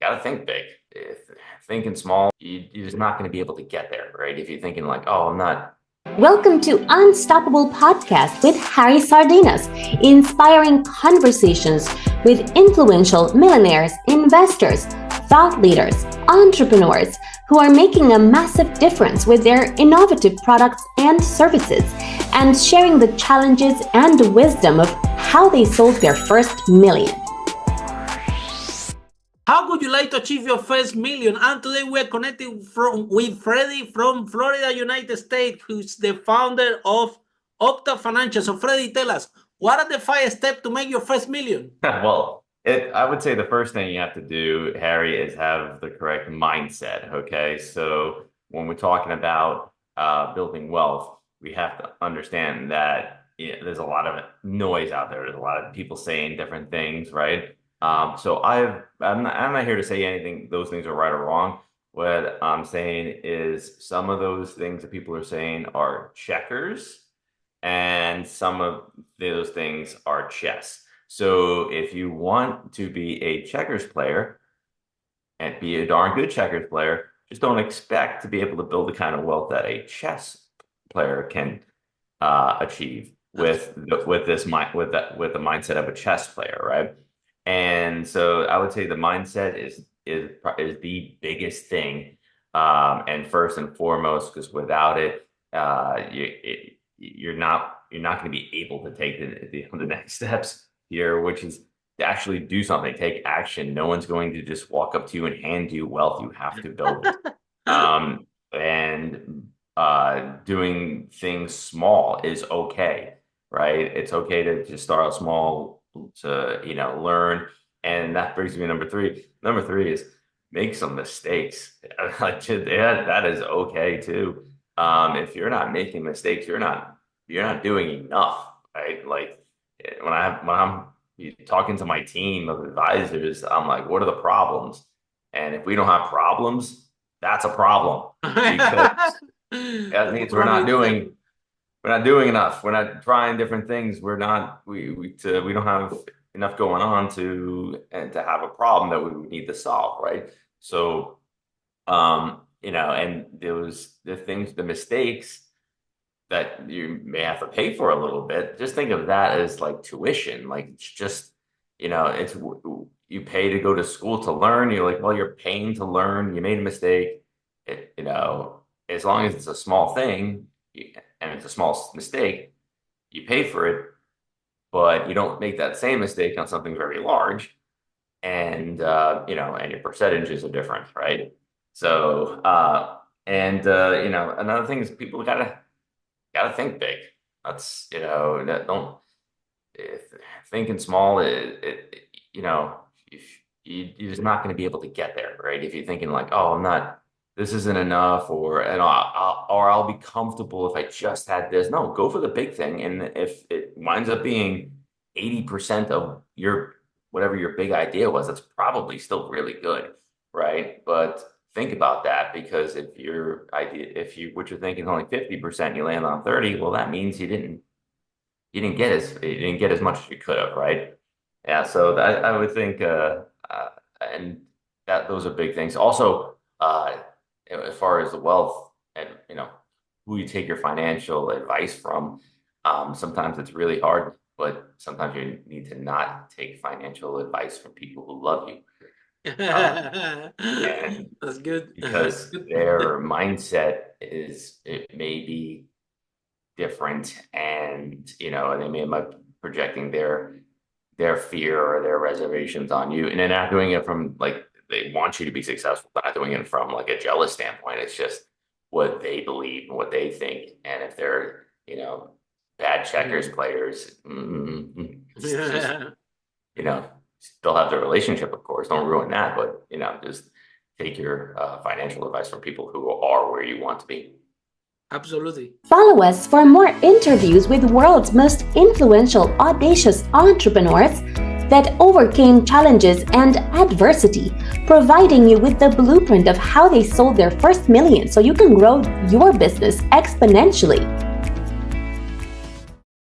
gotta think big. If thinking small, you're just not going to be able to get there, right? If you're thinking like, oh, I'm not. Welcome to Unstoppable Podcast with Harry Sardinas, inspiring conversations with influential millionaires, investors, thought leaders, entrepreneurs who are making a massive difference with their innovative products and services, and sharing the challenges and wisdom of how they sold their first million. How would you like to achieve your first million? And today we're connecting with Freddie from Florida, United States, who's the founder of Opta Financial. So Freddie, tell us, what are the 5 steps to make your first million? Well, I would say the first thing you have to do, Harry, is have the correct mindset. Okay, so when we're talking about building wealth, we have to understand that there's a lot of noise out there. There's a lot of people saying different things, right? So I'm not here to say anything, those things are right or wrong. What I'm saying is some of those things that people are saying are checkers, and some of those things are chess. So if you want to be a checkers player and be a darn good checkers player, just don't expect to be able to build the kind of wealth that a chess player can achieve with the mindset of a chess player, right? And so I would say the mindset is the biggest thing, and first and foremost, because without it, you're not going to be able to take the next steps here, which is to actually do something, take action. No one's going to just walk up to you and hand you wealth. You have to build it. Doing things small is okay, right? It's okay to just start out small, to learn. And that brings me to number three is make some mistakes. That is okay too. If you're not making mistakes, you're not doing enough, right? Like when I'm talking to my team of advisors, I'm like, what are the problems? And if we don't have problems, that's a problem, because that means we're not doing enough. We're not trying different things. We don't have enough going on to have a problem that we would need to solve, right? So, and the mistakes that you may have to pay for a little bit. Just think of that as like tuition. Like it's just, it's you pay to go to school to learn. You're like, well, you're paying to learn. You made a mistake. As long as it's a small thing, and it's a small mistake, you pay for it, but you don't make that same mistake on something very large, and and your percentages are different, right? So another thing is people gotta think big. That's thinking small. You're just not going to be able to get there, right? If you're thinking like, oh, this isn't enough, or I'll be comfortable if I just had this. No, go for the big thing. And if it winds up being 80% of whatever your big idea was, that's probably still really good, right? But think about that, because if what you're thinking is only 50%, you land on 30, well, that means you didn't get as much as you could have, right? Yeah, so I would think, and that those are big things. Also, as far as the wealth and who you take your financial advice from, sometimes it's really hard, but sometimes you need to not take financial advice from people who love you. That's good, because their mindset it may be different, and they may be projecting their fear or their reservations on you, and they're not doing it from like they want you to be successful. They're not doing it from like a jealous standpoint. It's just what they believe and what they think. And if they're bad checkers players, still have the relationship, of course. Don't ruin that, but just take your financial advice from people who are where you want to be. Absolutely. Follow us for more interviews with world's most influential, audacious entrepreneurs that overcame challenges and adversity, providing you with the blueprint of how they sold their first million so you can grow your business exponentially.